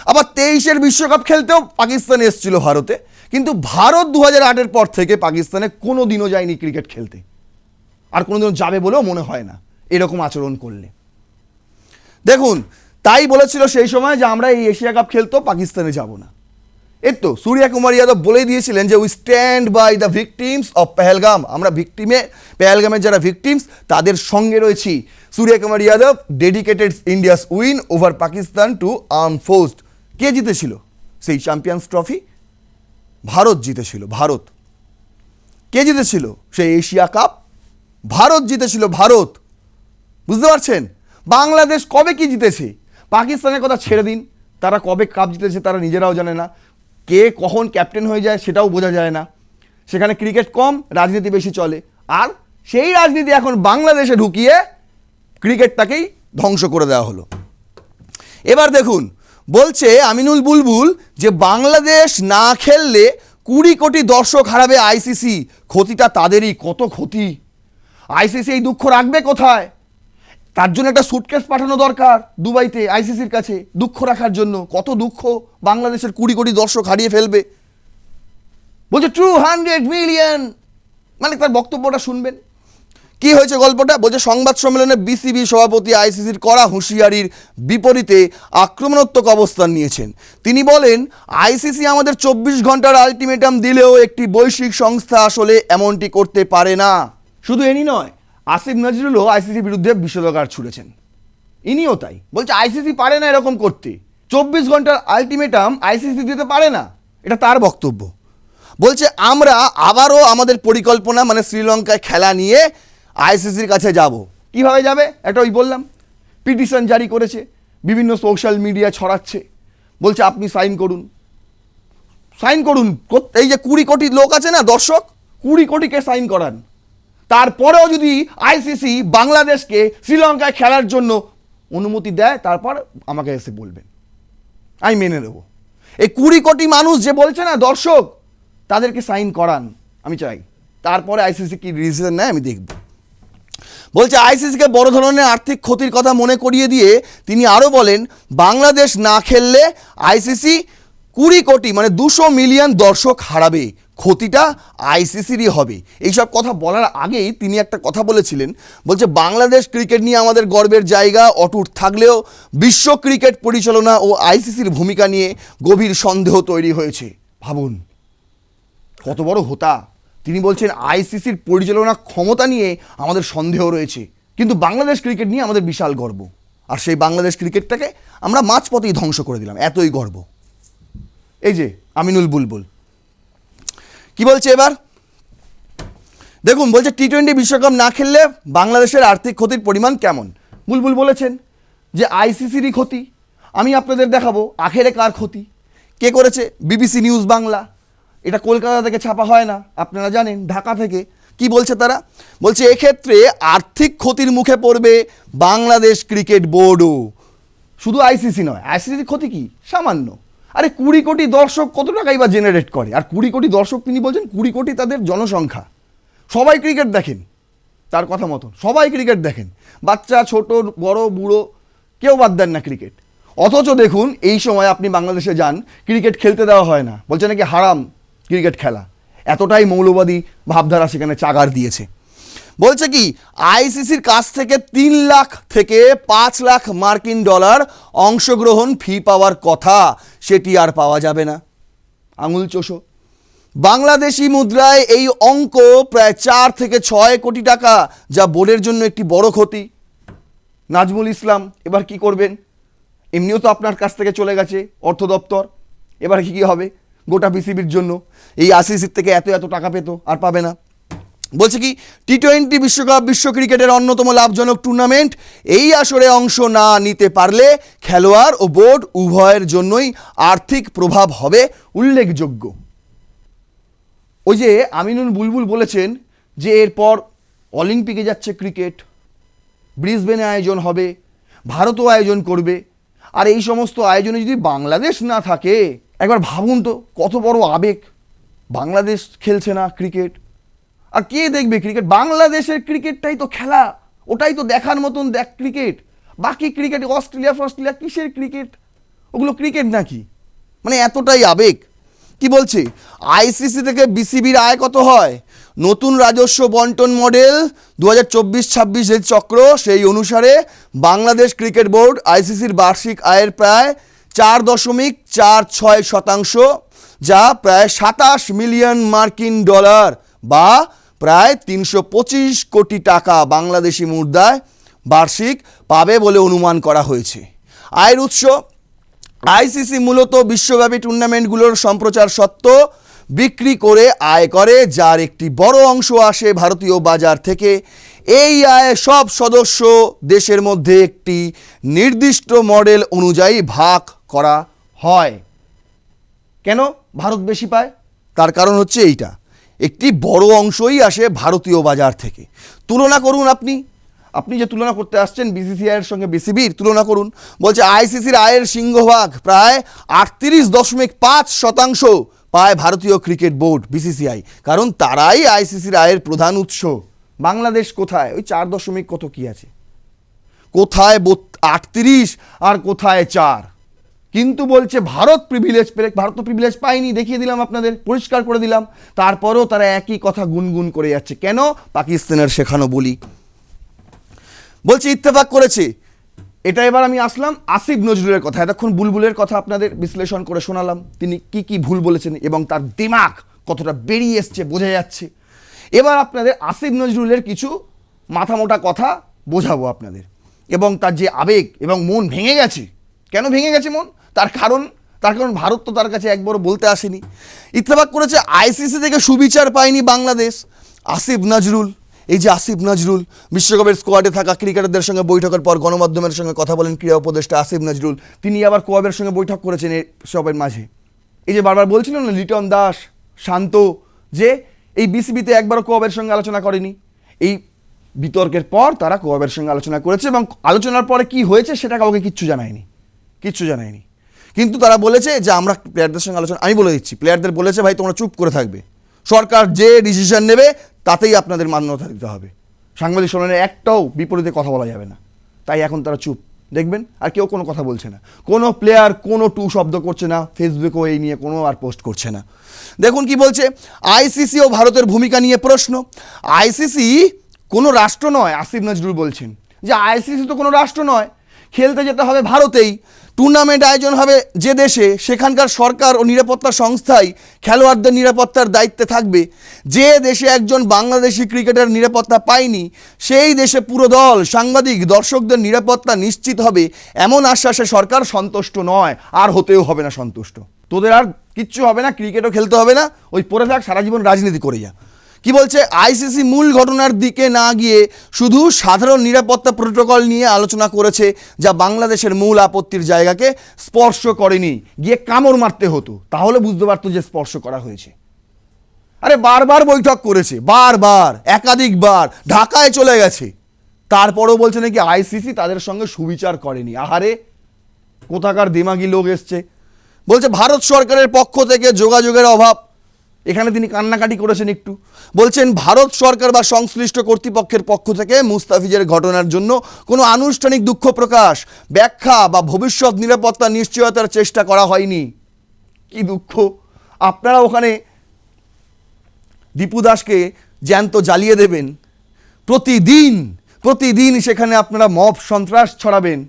আবার 23-এর বিশ্বকাপ খেলতেও পাকিস্তান এসছিল ভারতে। কিন্তু ভারত 2008-এর পর থেকে পাকিস্তানে কোনো দিনও যায়নি ক্রিকেট খেলতে, আর কোনোদিনও যাবে বলেও মনে হয় না এরকম আচরণ করলে। দেখুন, তাই বলেছিল সেই সময় যে আমরা এই এশিয়া কাপ খেলতেও পাকিস্তানে যাব না। এই তো সূর্য কুমার যাদব বলে দিয়েছিলেন যে we stand by the victims of Pahalgam, আমরা পেহেলগামের যারা ভিকটিমস তাদের সঙ্গে রয়েছি। Surya Kumar Yadav dedicated India's win over Pakistan to armed forces. কে জিতেছিল সেই চ্যাম্পিয়ন্স ট্রফি? ভারত জিতেছিল। ভারত কে জিতেছিল সেই এশিয়া কাপ? ভারত জিতেছিল, ভারত। বুঝতে পারছেন? বাংলাদেশ কবে কি জিতেছে? পাকিস্তানের কথা ছেড়ে দিন, তারা কবে কাপ জিতেছে তারা নিজেরাও জানে না, কে কখন ক্যাপ্টেন হয়ে যায় সেটাও বোঝা যায় না। সেখানে ক্রিকেট কম, রাজনীতি বেশি চলে, আর সেই রাজনীতি এখন বাংলাদেশে ঢুকিয়ে ক্রিকেটটাকেই ধ্বংস করে দেওয়া হলো। এবার দেখুন, বলছে আমিনুল বুলবুল যে বাংলাদেশ না খেললে 20 কোটি দর্শক হারাবে আইসিসি, ক্ষতিটা তাদেরই। কত ক্ষতি! আইসিসি এই দুঃখ রাখবে কোথায়? তার জন্য একটা সুটকেস পাঠানো দরকার দুবাইতে আইসিসির কাছে, দুঃখ রাখার জন্য। কত দুঃখ, বাংলাদেশের 20 কোটি দর্শক হারিয়ে ফেলবে। বলছে 200 মিলিয়ন, মানে তার বক্তব্যটা শুনবেন। কি হয়েছে গল্পটা? বলছে সংবাদ সম্মেলনে বিসিবি সভাপতি আইসিসির কড়া হুঁশিয়ারির বিপরীতে আক্রমণাত্মক অবস্থান নিয়েছেন। তিনি বলেন আইসিসি আমাদের 24 ঘন্টার আলটিমেটাম দিলেও একটি বৈশ্বিক সংস্থা আসলে এমনটি করতে পারে না। শুধু এনি নয়, আসিফ নজরুলও আইসিসির বিরুদ্ধে বিষোদগার ছুড়েছেন, ইনিও তাই। বলছে আইসিসি পারে না এরকম করতে, 24 ঘন্টার আলটিমেটাম আইসিসি দিতে পারে না, এটা তার বক্তব্য। বলছে আমরা আবারও আমাদের পরিকল্পনা, মানে শ্রীলঙ্কায় খেলা নিয়ে আইসিসির কাছে যাব। কিভাবে যাবে? একটা ওই বললাম পিটিশন জারি করেছে, বিভিন্ন সোশ্যাল মিডিয়া ছড়াচ্ছে, বলছে আপনি সাইন করুন। এই যে 20 কোটি লোক আছে না দর্শক, 20 কোটিকে সাইন করান। তারপরেও যদি আইসিসি বাংলাদেশকে শ্রীলঙ্কায় খেলার জন্য অনুমতি দেয়, তারপর আমাকে এসে বলবেন, আমি মেনে নেব। এই 20 কোটি মানুষ যে বলছে না দর্শক, তাদেরকে সাইন করান, আমি চাই। তারপরে আইসিসি কি ডিসিশন নেয় আমি দেখব। বলছে আইসিসিকে বড় ধরনের আর্থিক ক্ষতির কথা মনে করিয়ে দিয়ে তিনি আরও বলেন বাংলাদেশ না খেললে আইসিসি 20 কোটি মানে 200 মিলিয়ন দর্শক হারাবে, ক্ষতিটা আইসিসিরই হবে। এইসব কথা বলার আগেই তিনি একটা কথা বলেছিলেন, বলছে বাংলাদেশ ক্রিকেট নিয়ে আমাদের গর্বের জায়গা অটুট থাকলেও বিশ্ব ক্রিকেট পরিচালনা ও আইসিসির ভূমিকা নিয়ে গভীর সন্দেহ তৈরি হয়েছে। ভাবুন কত বড় হোতা, তিনি বলছেন আইসিসির পরিচালনা ক্ষমতা নিয়ে আমাদের সন্দেহ রয়েছে, কিন্তু বাংলাদেশ ক্রিকেট নিয়ে আমাদের বিশাল গর্ব, আর সেই বাংলাদেশ ক্রিকেটটাকে আমরা মাঝপথেই ধ্বংস করে দিলাম, এতই গর্ব। এই যে আমিনুল বুলবুল কি বলছে এবার দেখুন, বলছে টি-20 বিশ্বকাপ না খেললে বাংলাদেশের আর্থিক ক্ষতির পরিমাণ কেমন। বুলবুল বলেছেন যে আইসিসিরই ক্ষতি। আমি আপনাদের দেখাবো আখেরে কার ক্ষতি, কে করেছে। বিবিসি নিউজ বাংলা, এটা কলকাতা থেকে ছাপা হয় না, আপনারা জানেন, ঢাকা থেকে। কি বলছে তারা, বলছে এক্ষেত্রে আর্থিক ক্ষতির মুখে পড়বে বাংলাদেশ ক্রিকেট বোর্ডও। শুধু আইসিসি নয়, আইসিসির ক্ষতি কি সামান্য, আরে 20 কোটি দর্শক কত টাকাই বা জেনারেট করে, আর 20 কোটি দর্শক তিনি বলছেন 20 কোটি তাদের জনসংখ্যা, সবাই ক্রিকেট দেখেন, তার কথা মতো সবাই ক্রিকেট দেখেন, বাচ্চা ছোট বড় বুড়ো কেউ বাদ দেন না ক্রিকেট। অথচ দেখুন এই সময় আপনি বাংলাদেশে যান, ক্রিকেট খেলতে দেওয়া হয় না, বলছে নাকি হারাম ক্রিকেট খেলা, এতটাই মৌলবাদী ভাবধারা সেখানে চাগার দিয়েছে। বলছে কি আইসিসির কাছ থেকে 3 লাখ থেকে 5 লাখ মার্কিন ডলার অংশগ্রহণ ফি পাওয়ার কথা, সেটি আর পাওয়া যাবে না। আঙুল চোষো। বাংলাদেশি মুদ্রায় এই অঙ্ক প্রায় 4 থেকে 6 কোটি টাকা, যা বোর্ডের জন্য একটি বড় ক্ষতি। নাজমুল ইসলাম এবার কি করবেন, এমনিও তো আপনার কাছ থেকে চলে গেছে অর্থ দপ্তর, এবার কি হবে গোটা বিসিবির জন্য, এই আইসিসির থেকে এত এত টাকা পেত আর পাবে না। বলছে কি টি-20 বিশ্বকাপ বিশ্ব ক্রিকেটের অন্যতম লাভজনক টুর্নামেন্ট, এই আসরে অংশ না নিতে পারলে খেলোয়াড় ও বোর্ড উভয়ের জন্যই আর্থিক প্রভাব হবে উল্লেখযোগ্য। ওই যে আমিনুল বুলবুল বলেছেন যে এরপর অলিম্পিকে যাচ্ছে ক্রিকেট, ব্রিসবেনে আয়োজন হবে, ভারতও আয়োজন করবে, আর এই সমস্ত আয়োজনে যদি বাংলাদেশ না থাকে, একবার ভাবুন তো কত বড় আবেগ, বাংলাদেশ খেলছে না ক্রিকেট, আর কে দেখবে ক্রিকেট, বাংলাদেশের ক্রিকেটটাই তো খেলা, ওটাই তো দেখার মতন দেখ ক্রিকেট, বাকি ক্রিকেট অস্ট্রেলিয়া কিসের ক্রিকেট, ওগুলো ক্রিকেট নাকি, মানে এতটাই আবেগ। কি বলছে আইসিসি থেকে বিসিবির আয় কত হয়, নতুন রাজস্ব বন্টন মডেল 2024-26 যে চক্র, সেই অনুসারে বাংলাদেশ ক্রিকেট বোর্ড আইসিসির বার্ষিক আয়ের প্রায় 4.46%, যা প্রায় 27 মিলিয়ন মার্কিন ডলার বা প্রায় 325 কোটি টাকা বাংলাদেশি মুদ্রায় বার্ষিক পাবে বলে অনুমান করা হয়েছে। আয়ের উৎস, আইসিসি মূলত বিশ্বব্যাপী টুর্নামেন্টগুলোর সম্প্রচার সত্ত্ব বিক্রি করে আয় করে, যার একটি বড় অংশ আসে ভারতীয় বাজার থেকে। এই আয় সব সদস্য দেশের মধ্যে একটি নির্দিষ্ট মডেল অনুযায়ী ভাগ করা হয়। কেন ভারত বেশি পায়, তার কারণ হচ্ছে এইটা, একটি বড় অংশই আসে ভারতীয় বাজার থেকে। তুলনা করুন, আপনি যে তুলনা করতে আসছেন বিসিসিআইয়ের সঙ্গে বিসিবির তুলনা করুন। বলছে আইসিসির আয়ের সিংহভাগ প্রায় 38.5% পায় ভারতীয় ক্রিকেট বোর্ড বিসিসিআই, কারণ তারাই আইসিসির আয়ের প্রধান উৎস। বাংলাদেশ কোথায়, ওই 4 কত কি আছে, কোথায় 38 আর কোথায় 4, কিন্তু বলছে ভারত প্রিভিলেজ পেলে, ভারত তো প্রিভিলেজ পায়নি, দেখিয়ে দিলাম আপনাদের, পরিষ্কার করে দিলাম, তারপরেও তারা একই কথা গুনগুন করে যাচ্ছে। কেন, পাকিস্তানের শেখানো বলি। বলছে ইত্তেফাক করেছে, এটা এবার আমি আসলাম আসিফ নজরুলের কথা। এতক্ষণ বুলবুলের কথা আপনাদের বিশ্লেষণ করে শোনালাম, তিনি কি কি ভুল বলেছেন এবং তার দিমাগ কতটা বেরিয়ে এসছে বোঝা যাচ্ছে। এবার আপনাদের আসিফ নজরুলের কিছু মাথামোটা কথা বোঝাবো আপনাদের, এবং তার যে আবেগ এবং মন ভেঙে গেছে, কেন ভেঙে গেছে মন, তার কারণ ভারত তো তার কাছে একবারও বলতে আসেনি। ইত্তেফাক করেছে আইসিসি থেকে সুবিচার পায়নি বাংলাদেশ। আসিফ নজরুল, এই যে আসিফ নজরুল বিশ্বকাপের স্কোয়াডে থাকা ক্রিকেটারদের সঙ্গে বৈঠকের পর গণমাধ্যমের সঙ্গে কথা বলেন ক্রীড়া উপদেষ্টা আসিফ নজরুল, তিনি আবার কোয়াবের সঙ্গে বৈঠক করেছেন সবের মাঝে। এই যে বারবার বলছিলেন না লিটন দাস, শান্ত, যে এই বিসিবিতে একবারও কোয়াবের সঙ্গে আলোচনা করেনি, এই বিতর্কের পর তারা কোয়াবের সঙ্গে আলোচনা করেছে, এবং আলোচনার পরে কি হয়েছে সেটা কাউকে কিচ্ছু জানায়নি। কিন্তু তারা বলেছে যে আমরা প্লেয়ারদের সঙ্গে আলোচনা, আমি বলে দিচ্ছি, প্লেয়ারদের বলেছে ভাই তোমরা চুপ করে থাকবে, সরকার যে ডিসিশন নেবে তাতেই আপনাদের মান্যতা দিতে হবে, সাংবাদিক সম্মেলনে একটাও বিপরীতে কথা বলা যাবে না, তাই এখন তারা চুপ। দেখবেন আর কেউ কোনো কথা বলছে না, কোনো প্লেয়ার কোনো টু শব্দ করছে না, ফেসবুকেও এই নিয়ে কোনো আর পোস্ট করছে না। দেখুন কি বলছে, আইসিসি ও ভারতের ভূমিকা নিয়ে প্রশ্ন। আইসিসি কোনো রাষ্ট্র নয়, আসিফ নজরুল বলছেন যে আইসিসি তো কোনো রাষ্ট্র নয়, খেলতে যেতে হবে ভারতেই, টুর্নামেন্ট আয়োজন হবে যে দেশে, সেখানকার সরকার ও নিরাপত্তা সংস্থাই খেলোয়াড়দের নিরাপত্তার দায়িত্বে থাকবে। যে দেশে একজন বাংলাদেশি ক্রিকেটার নিরাপত্তা পায়নি, সেই দেশে পুরো দল, সাংবাদিক, দর্শকদের নিরাপত্তা নিশ্চিত হবে, এমন আশ্বাসে সরকার সন্তুষ্ট নয়, আর হতেও হবে না সন্তুষ্ট। তোদের আর কিচ্ছু হবে না, ক্রিকেটও খেলতে হবে না, ওই পড়ে থাক, সারা জীবন রাজনীতি করে যা। কি বলছে, আইসিসি মূল ঘটনার দিকে না গিয়ে শুধু সাধারণ নিরাপত্তা প্রোটোকল নিয়ে আলোচনা করেছে, যা বাংলাদেশের মূল আপত্তির জায়গাকে স্পর্শ করেনি। গিয়ে কামড় মারতে হতো, তাহলে বুঝতে পারতো যে স্পর্শ করা হয়েছে। আরে বারবার বৈঠক করেছে, বারবার, একাধিকবার ঢাকায় চলে গেছে, তারপরেও বলছে নাকি আইসিসি তাদের সঙ্গে সুবিচার করেনি। আহারে, কোথাকার দিমাগি লোক এসছে। বলছে ভারত সরকারের পক্ষ থেকে যোগাযোগের অভাব, এখানে তিনি কান্নাকাটি করেছেন একটু। বলছেন ভারত সরকার বা সংশ্লিষ্ট কর্তৃপক্ষের পক্ষ থেকে মুস্তাফিজের ঘটনার জন্য কোনো আনুষ্ঠানিক দুঃখ প্রকাশ, ব্যাখ্যা বা ভবিষ্যৎ নিরাপত্তা নিশ্চয়তার চেষ্টা করা হয়নি। কি দুঃখ, আপনারা ওখানে দীপু দাসকে জ্যান্ত জ্বালিয়ে দেবেন, প্রতিদিন সেখানে আপনারা মব সন্ত্রাস ছড়াবেন,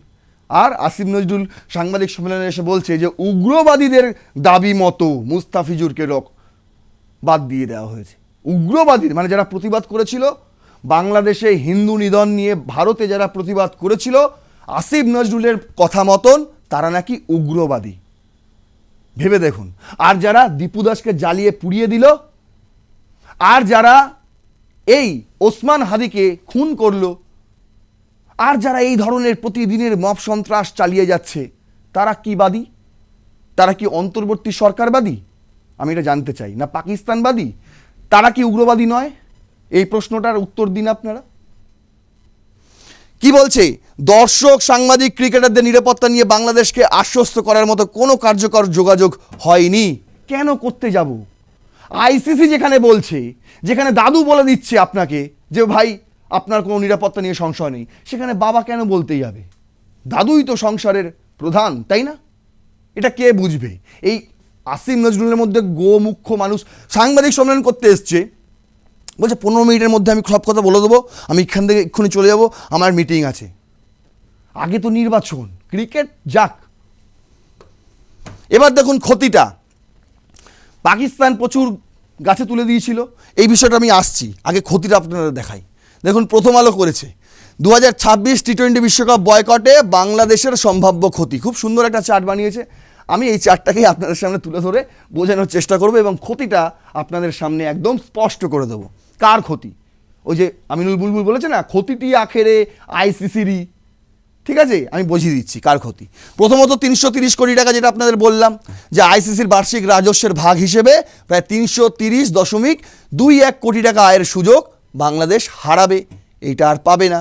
আর আসিফ নজরুল সাংবাদিক সম্মেলনে এসে বলছে যে উগ্রবাদীদের দাবি মতো মুস্তাফিজুরকে বাদ দিয়ে দেওয়া হয়েছে। উগ্রবাদী মানে যারা প্রতিবাদ করেছিল বাংলাদেশে হিন্দু নিধন নিয়ে, ভারতে যারা প্রতিবাদ করেছিল আসিফ নজরুলের কথা মতন, তারা নাকি উগ্রবাদী। ভেবে দেখুন। আর যারা দীপু দাসকে জ্বালিয়ে পুড়িয়ে দিল, আর যারা এই ওসমান হাদিকে খুন করলো, আর যারা এই ধরনের প্রতিদিনের মব সন্ত্রাস চালিয়ে যাচ্ছে, তারা কি বাদী? তারা কি অন্তর্বর্তী সরকারবাদী? আমি এটা জানতে চাই। না পাকিস্তানবাদী? তারা কি উগ্রবাদী নয়? এই প্রশ্নটার উত্তর দিন আপনারা। কি বলছে, দর্শক, সাংবাদিক, ক্রিকেটারদের নিরাপত্তা নিয়ে বাংলাদেশকে আশ্বস্ত করার মতো কোনো কার্যকর যোগাযোগ হয়নি। কেন করতে যাব? আইসিসি যেখানে বলছে, যেখানে দাদু বলে দিচ্ছে আপনাকে যে ভাই আপনার কোনো নিরাপত্তা নিয়ে সংশয় নেই, সেখানে বাবা কেন বলতে যাবে? দাদুই তো সংসারের প্রধান, তাই না? এটা কে বুঝবে? এই আসিফ নজরুলের মধ্যে গোমুখ্য মানুষ সাংবাদিক সম্মেলন করতে এসছে, বলছে 15 মিনিটের মধ্যে আমি সব কথা বলে দেবো, আমি এখান থেকে এক্ষুনি চলে যাব, আমার মিটিং আছে। আগে তো নির্বাচন, ক্রিকেট যাক। এবার দেখুন ক্ষতিটা। পাকিস্তান প্রচুর গাছে তুলে দিয়েছিল, এই বিষয়টা আমি আসছি, আগে ক্ষতিটা আপনারা দেখাই। দেখুন প্রথম আলো করেছে 2026 টি-20 বিশ্বকাপ বয়কটে বাংলাদেশের সম্ভাব্য ক্ষতি। খুব সুন্দর একটা চার্ট বানিয়েছে, আমি এই চার্টটাকেই আপনাদের সামনে তুলে ধরে বোঝানোর চেষ্টা করব এবং ক্ষতিটা আপনাদের সামনে একদম স্পষ্ট করে দেবো। কার ক্ষতি? ওই যে আমিনুল বুলবুল বলেছে না, ক্ষতিটি আখেরে আইসিসিরই। ঠিক আছে, আমি বুঝিয়ে দিচ্ছি কার ক্ষতি। প্রথমত 330 কোটি টাকা, যেটা আপনাদের বললাম যে আইসিসির বার্ষিক রাজস্বের ভাগ হিসেবে প্রায় 330.21 কোটি টাকা আয়ের সুযোগ বাংলাদেশ হারাবে, এইটা আর পাবে না।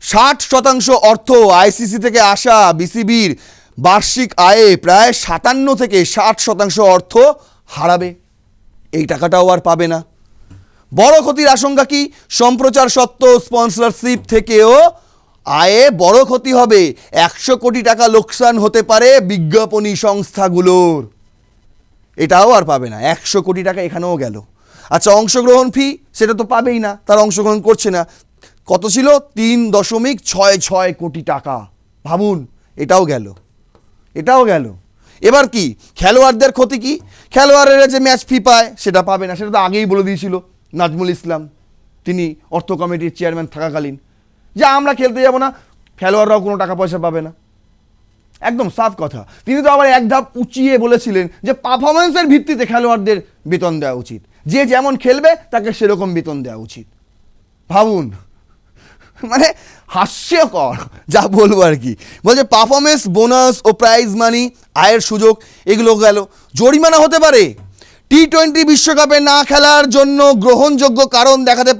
60% অর্থ আইসিসি থেকে আসা বিসিবির বার্ষিক আয়ে প্রায় 57 থেকে 60% অর্থ হারাবে, এই টাকাটাও আর পাবে না। বড় ক্ষতির আশঙ্কা কি? সম্প্রচার সত্ত্ব, স্পন্সরশিপ থেকেও আয়ে বড় ক্ষতি হবে। 100 কোটি টাকা লোকসান হতে পারে বিজ্ঞাপনী সংস্থাগুলোর, এটাও আর পাবে না। 100 কোটি টাকা এখানেও গেল। আচ্ছা, অংশগ্রহণ ফি, সেটা তো পাবেই না, তারা অংশগ্রহণ করছে না। কত ছিল? 3.66 কোটি টাকা। ভাবুন, এটাও গেল। এবার কি খেলোয়াড়দের ক্ষতি? কি খেলোয়াড়েরা যে ম্যাচ ফি পায় সেটা পাবে না, সেটা তো আগেই বলে দিয়েছিল নাজমুল ইসলাম, তিনি অর্থ কমিটির চেয়ারম্যান থাকাকালীন, যে আমরা খেলতে যাব না, খেলোয়াড়রাও কোনো টাকা পয়সা পাবে না। একদম সাফ কথা। তিনি তো আবার এক ধাপ উঁচিয়ে বলেছিলেন যে পারফরমেন্সের ভিত্তিতে খেলোয়াড়দের বেতন দেওয়া উচিত, যে যেমন খেলবে তাকে সেরকম বেতন দেওয়া উচিত। ভাবুন, মানে হাস্যকর যা বলবো আর কি। বলছে পারফরমেন্স বোনাস ও প্রাইজ মানি, আয়ের সুযোগ, এগুলো গেল। জরিমানা হতে পারে। টি-20 বিশ্বকাপে না খেলার জন্য গ্রহণযোগ্য কারণ দেখাতে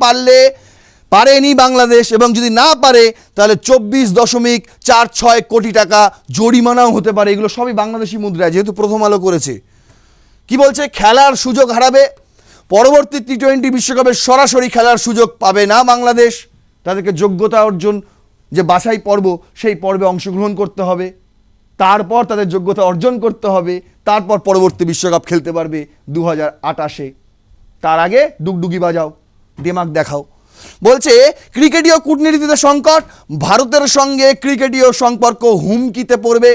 পারেনি বাংলাদেশ, এবং যদি না পারে তাহলে 24.46 কোটি টাকা জরিমানাও হতে পারে। এগুলো সবই বাংলাদেশি মুদ্রায়, যেহেতু প্রথম আলো করেছে। কি বলছে? খেলার সুযোগ হারাবে। পরবর্তী টি-20 বিশ্বকাপে সরাসরি খেলার সুযোগ পাবে না বাংলাদেশ, তাদেরকে যোগ্যতা অর্জন যে বাছাই পর্ব, সেই পর্বে অংশগ্রহণ করতে হবে, তারপর তাদের যোগ্যতা অর্জন করতে হবে, তারপর পরবর্তী বিশ্বকাপ খেলতে পারবে 2028-এ। তার আগে ডুগডুগি বাজাও, দিমাগ দেখাও। বলছে ক্রিকেটীয় কূটনীতিতে সংকট, ভারতের সঙ্গে ক্রিকেটীয় সম্পর্ক হুমকিতে পড়বে।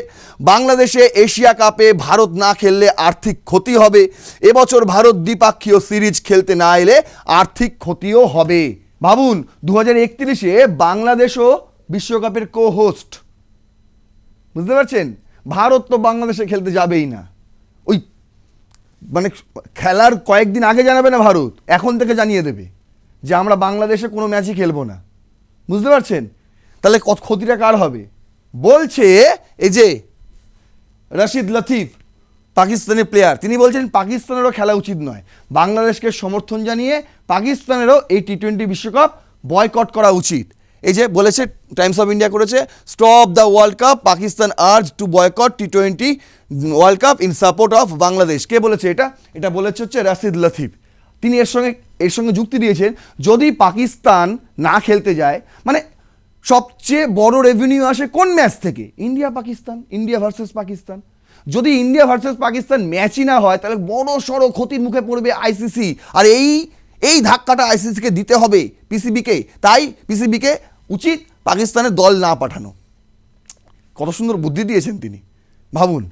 বাংলাদেশে এশিয়া কাপে ভারত না খেললে আর্থিক ক্ষতি হবে। এবছর ভারত দ্বিপাক্ষীয় সিরিজ খেলতে না এলে আর্থিক ক্ষতিও হবে। ভাবুন, 2031-এ বাংলাদেশও বিশ্বকাপের কো হোস্ট। বুঝতে পারছেন? ভারত তো বাংলাদেশে খেলতে যাবেই না। ওই মানে খেলার কয়েকদিন আগে জানাবে না ভারত, এখন থেকে জানিয়ে দেবে যে আমরা বাংলাদেশে কোনো ম্যাচই খেলবো না। বুঝতে পারছেন? তাহলে কত ক্ষতিটা কার হবে? বলছে এই যে রশিদ লতিফ, পাকিস্তানি প্লেয়ার, তিনি বলছেন পাকিস্তানেরও খেলা উচিত নয়। বাংলাদেশকে সমর্থন জানিয়ে পাকিস্তানেরও এই টি-20 বিশ্বকাপ বয়কট করা উচিত। এই যে বলেছে, টাইমস অফ ইন্ডিয়া করেছে, stop the world cup, Pakistan urge to boycott টি-20 world cup in support of Bangladesh. কে বলেছে এটা? এটা বলেছে হচ্ছে রশিদ লতিফ। তিনি এর সঙ্গে যুক্তি দিয়েছেন, যদি পাকিস্তান না খেলতে যায়, মানে সবচেয়ে বড় রেভিনিউ আসে কোন ম্যাচ থেকে? India Pakistan, India versus Pakistan. যদি ইন্ডিয়া ভার্সেস পাকিস্তান ম্যাচই না হয়, তাহলে বড় সড়ো ক্ষতির মুখে পড়বে আইসিসি। আর এই ধাক্কাটা আইসিসিকে দিতে হবে পিসিবিকে। তাই পিসিবিকে উচিত পাকিস্তানের দল না পাঠানো। কত সুন্দর বুদ্ধি দিয়েছেন তিনি, ভাবুন।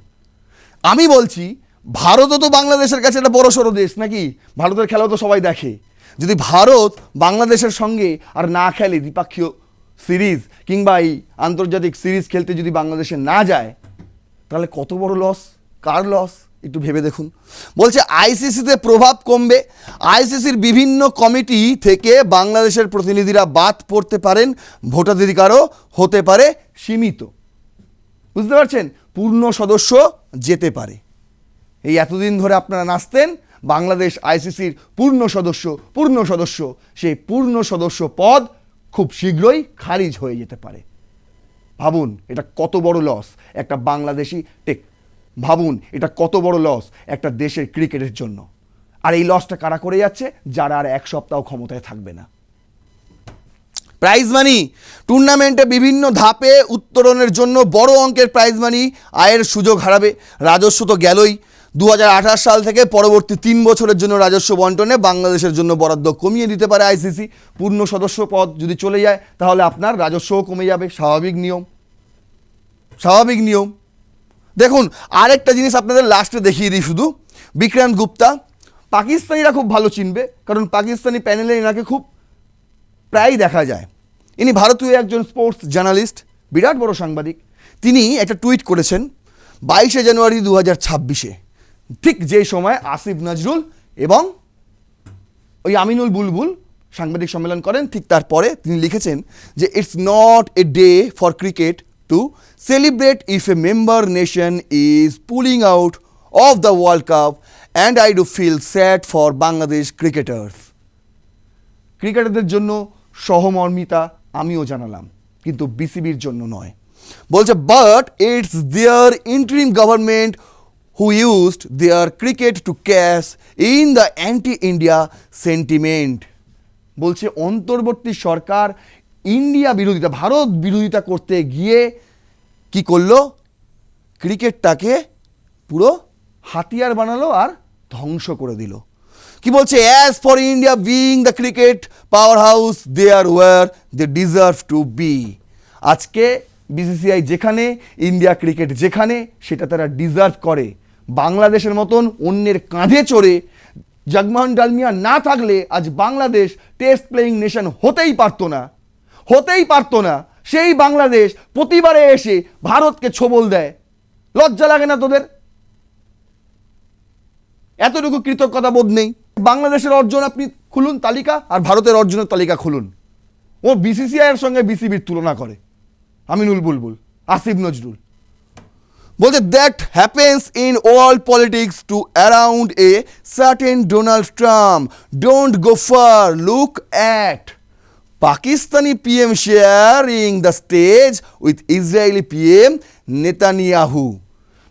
আমি বলছি, ভারতও তো বাংলাদেশের কাছে একটা বড় সড়ো দেশ নাকি? ভারতের খেলাও তো সবাই দেখে। যদি ভারত বাংলাদেশের সঙ্গে আর না খেলে দ্বিপাক্ষীয় সিরিজ কিংবা এই আন্তর্জাতিক সিরিজ খেলতে যদি বাংলাদেশে না যায়, তাহলে কত বড় লস, কার লস একটু ভেবে দেখুন। বলছে আইসিসিতে প্রভাব কমবে, আইসিসির বিভিন্ন কমিটি থেকে বাংলাদেশের প্রতিনিধিরা বাদ পড়তে পারেন, ভোটাধিকারও হতে পারে সীমিত। বুঝতে পারছেন? পূর্ণ সদস্য যেতে পারে। এই এতদিন ধরে আপনারা নাচতেন বাংলাদেশ আইসিসির পূর্ণ সদস্য, সেই পূর্ণ সদস্য পদ খুব শীঘ্রই খারিজ হয়ে যেতে পারে। ভাবুন এটা কত বড় লস একটা বাংলাদেশি ভাবুন এটা কত বড় লস একটা দেশের ক্রিকেটের জন্য। আর এই লসটা কারা করে যাচ্ছে? যারা আর এক সপ্তাহ ক্ষমতায় থাকবে না। প্রাইজ মানি, টুর্নামেন্টে বিভিন্ন ধাপে উত্তরণের জন্য বড় অঙ্কের প্রাইজ মানি আয়ের সুযোগ হারাবে। রাজস্ব তো গেলই। 2028 সাল থেকে পরবর্তী 3 বছরের জন্য রাজস্ব বন্টনে বাংলাদেশের জন্য বরাদ্দ কমিয়ে দিতে পারে আইসিসি। পূর্ণ সদস্য পদ যদি চলে যায়, তাহলে আপনার রাজস্বও কমে যাবে। স্বাভাবিক নিয়ম। দেখুন, আরেকটা জিনিস আপনাদের লাস্টে দেখিয়ে দিই শুধু। বিক্রান্ত গুপ্তা, পাকিস্তানিরা খুব ভালো চিনবে, কারণ পাকিস্তানি প্যানেলে এনাকে খুব প্রায়ই দেখা যায়। ইনি ভারতীয় একজন স্পোর্টস জার্নালিস্ট, বিরাট বড় সাংবাদিক। তিনি একটা টুইট করেছেন 22শে জানুয়ারি 2026-এ, ঠিক যে সময় আসিফ নজরুল এবং ওই আমিনুল বুলবুল সাংবাদিক সম্মেলন করেন, ঠিক তারপরে তিনি লিখেছেন যে it's not a day for cricket to celebrate if a member nation is pulling out of the world cup and I do feel sad for Bangladesh cricketers. ক্রিকেটারদের জন্য সহমর্মিতা আমিও জানালাম, কিন্তু বিসিবির জন্য নয়। বলছে but it's their interim government who used their cricket to cash in the anti-India sentiment। বলছে অন্তর্বর্তী সরকার ভারত বিরোধিতা করতে গিয়ে কি করলো? ক্রিকেটটাকে পুরো হাতিয়ার বানালো আর ধ্বংস করে দিল। কি বলছে? As for India being the cricket power house they are where they deserve to be. আজকে বিসিসিআই যেখানে, ইন্ডিয়া ক্রিকেট যেখানে, সেটা তারা ডিজার্ভ করে। বাংলাদেশের মতন অন্যের কাঁধে চড়ে জগমোহন ডালমিয়া না থাকলে আজ বাংলাদেশ টেস্ট প্লেয়িং নেশন হতেই পারতো না। সেই বাংলাদেশ প্রতিবারে এসে ভারতকে ছোবল দেয়। লজ্জা লাগে না তোদের? এতটুকু কৃতজ্ঞতা বোধ নেই? বাংলাদেশের অর্জন আপনি খুলুন তালিকা, আর ভারতের অর্জনের তালিকা খুলুন। ও বিসিসিআই এর সঙ্গে বিসিবির তুলনা করে আমিনুল বুলবুল, আসিফ নজরুল। বলছে that happens in world politics to around a certain Donald Trump. Don't go far, look at Pakistani PM sharing the stage with Israeli PM Netanyahu.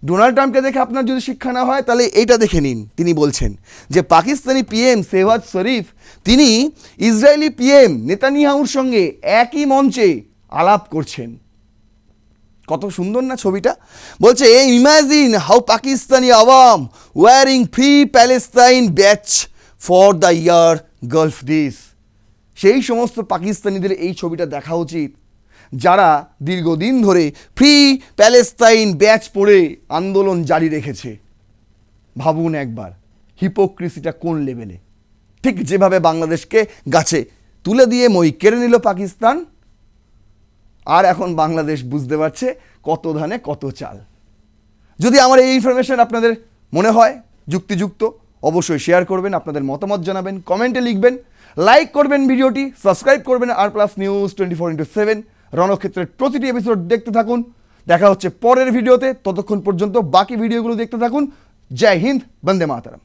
Donald ট্রাম্পকে দেখে আপনার যদি শিক্ষা না হয়, তাহলে এইটা দেখে নিন। তিনি বলছেন যে পাকিস্তানি পিএম শেহবাজ শরীফ তিনি ইসরায়েলি পিএম নেতানিয়াহুর সঙ্গে একই মঞ্চে আলাপ করছেন। কত সুন্দর না ছবিটা। বলছে ইমাজিন হাউ পাকিস্তানি আওয়াম wearing free Palestine badge for the year gulf this. সেই সমস্ত পাকিস্তানিদের এই ছবিটা দেখা উচিত যারা দীর্ঘদিন ধরে ফ্রি প্যালেস্তাইন ব্যাচ পড়ে আন্দোলন জারি রেখেছে। ভাবুন একবার হিপোক্রিসিটা কোন লেভেলে। ঠিক যেভাবে বাংলাদেশকে গাছে তুলে দিয়ে মই কেড়ে নিল পাকিস্তান, আর এখন বাংলাদেশ বুঝতে পারছে কত ধানে কত চাল। যদি আমার এই ইনফরমেশন আপনাদের মনে হয় যুক্তিযুক্ত, অবশ্যই শেয়ার করবেন, আপনাদের মতামত জানাবেন, কমেন্টে লিখবেন, লাইক করবেন ভিডিওটি, সাবস্ক্রাইব করবেন R+ নিউজ 24/7 রণক্ষেত্রের প্রতিটি এপিসোড দেখতে থাকুন। দেখা হচ্ছে পরের ভিডিওতে, ততক্ষণ পর্যন্ত বাকি ভিডিওগুলো দেখতে থাকুন। জয় হিন্দ, বন্দে মাতরম।